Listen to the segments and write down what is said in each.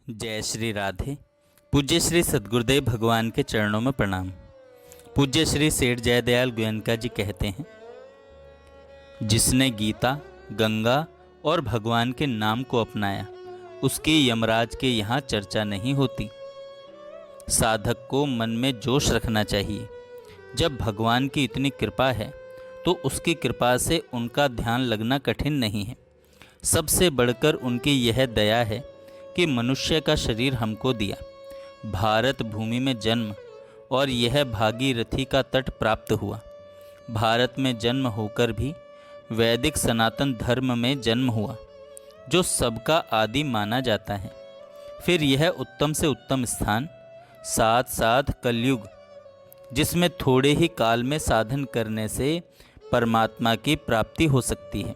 जय श्री राधे। पूज्य श्री सद्गुरुदेव भगवान के चरणों में प्रणाम। पूज्य श्री सेठ जयदयाल गोयनका जी कहते हैं, जिसने गीता, गंगा और भगवान के नाम को अपनाया उसकी यमराज के यहाँ चर्चा नहीं होती। साधक को मन में जोश रखना चाहिए। जब भगवान की इतनी कृपा है तो उसकी कृपा से उनका ध्यान लगना कठिन नहीं है। सबसे बढ़कर उनकी यह दया है कि मनुष्य का शरीर हमको दिया, भारत भूमि में जन्म और यह भागीरथी का तट प्राप्त हुआ। भारत में जन्म होकर भी वैदिक सनातन धर्म में जन्म हुआ, जो सबका आदि माना जाता है। फिर यह उत्तम से उत्तम स्थान, साथ साथ कलयुग, जिसमें थोड़े ही काल में साधन करने से परमात्मा की प्राप्ति हो सकती है।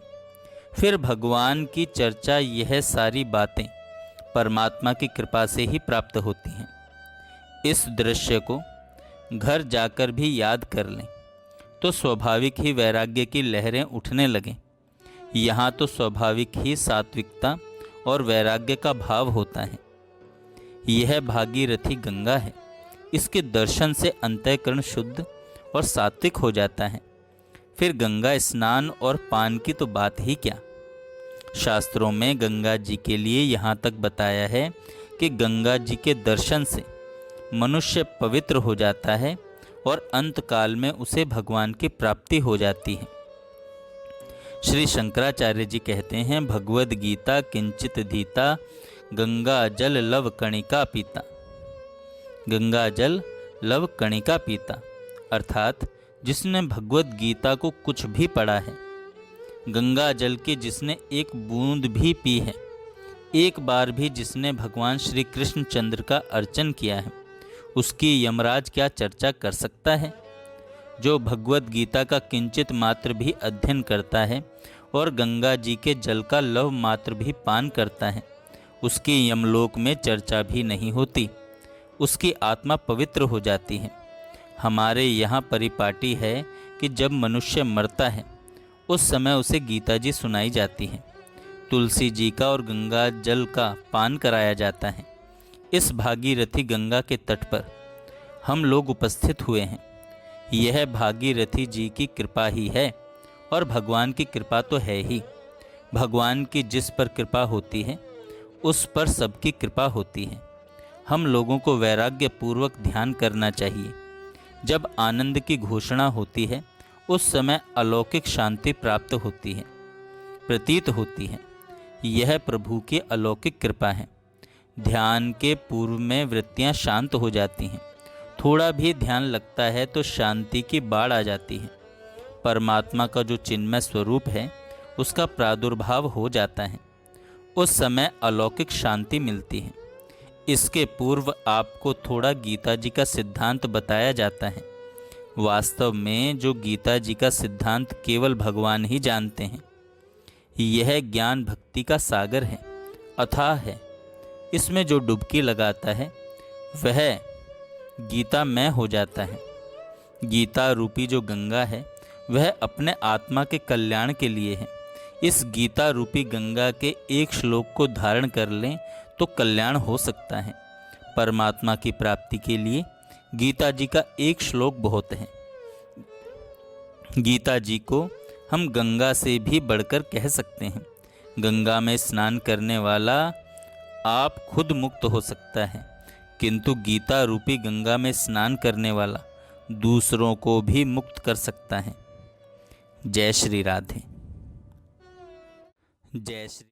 फिर भगवान की चर्चा, यह सारी बातें परमात्मा की कृपा से ही प्राप्त होती हैं। इस दृश्य को घर जाकर भी याद कर लें तो स्वाभाविक ही वैराग्य की लहरें उठने लगें। यहाँ तो स्वाभाविक ही सात्विकता और वैराग्य का भाव होता है। यह भागीरथी गंगा है। इसके दर्शन से अंतःकरण शुद्ध और सात्विक हो जाता है। फिर गंगा स्नान और पान की तो बात ही क्या। शास्त्रों में गंगा जी के लिए यहाँ तक बताया है कि गंगा जी के दर्शन से मनुष्य पवित्र हो जाता है और अंत काल में उसे भगवान की प्राप्ति हो जाती है। श्री शंकराचार्य जी कहते हैं, भगवद गीता किंचित धीता, गंगा जल लव कणिका पीता। गंगा जल लव कणिका पीता अर्थात जिसने भगवद गीता को कुछ भी पढ़ा है, गंगा जल की जिसने एक बूंद भी पी है, एक बार भी जिसने भगवान श्री कृष्ण चंद्र का अर्चन किया है, उसकी यमराज क्या चर्चा कर सकता है। जो भगवद गीता का किंचित मात्र भी अध्ययन करता है और गंगा जी के जल का लव मात्र भी पान करता है, उसकी यमलोक में चर्चा भी नहीं होती। उसकी आत्मा पवित्र हो जाती है। हमारे यहाँ परिपाटी है कि जब मनुष्य मरता है उस समय उसे गीता जी सुनाई जाती है, तुलसी जी का और गंगा जल का पान कराया जाता है। इस भागीरथी गंगा के तट पर हम लोग उपस्थित हुए हैं। यह भागीरथी जी की कृपा ही है और भगवान की कृपा तो है ही। भगवान की जिस पर कृपा होती है उस पर सबकी कृपा होती है। हम लोगों को वैराग्य पूर्वक ध्यान करना चाहिए। जब आनंद की घोषणा होती है उस समय अलौकिक शांति प्राप्त होती है, प्रतीत होती है। यह प्रभु की अलौकिक कृपा है। ध्यान के पूर्व में वृत्तियां शांत हो जाती हैं। थोड़ा भी ध्यान लगता है तो शांति की बाढ़ आ जाती है। परमात्मा का जो चिन्मय स्वरूप है उसका प्रादुर्भाव हो जाता है। उस समय अलौकिक शांति मिलती है। इसके पूर्व आपको थोड़ा गीता जी का सिद्धांत बताया जाता है। वास्तव में जो गीता जी का सिद्धांत केवल भगवान ही जानते हैं। यह ज्ञान भक्ति का सागर है, अथाह है। इसमें जो डुबकी लगाता है वह गीता में हो जाता है। गीता रूपी जो गंगा है वह अपने आत्मा के कल्याण के लिए है। इस गीता रूपी गंगा के एक श्लोक को धारण कर लें तो कल्याण हो सकता है। परमात्मा की प्राप्ति के लिए गीता जी का एक श्लोक बहुत है। गीता जी को हम गंगा से भी बढ़कर कह सकते हैं। गंगा में स्नान करने वाला आप खुद मुक्त हो सकता है, किंतु गीता रूपी गंगा में स्नान करने वाला दूसरों को भी मुक्त कर सकता है। जय श्री राधे। जय श्री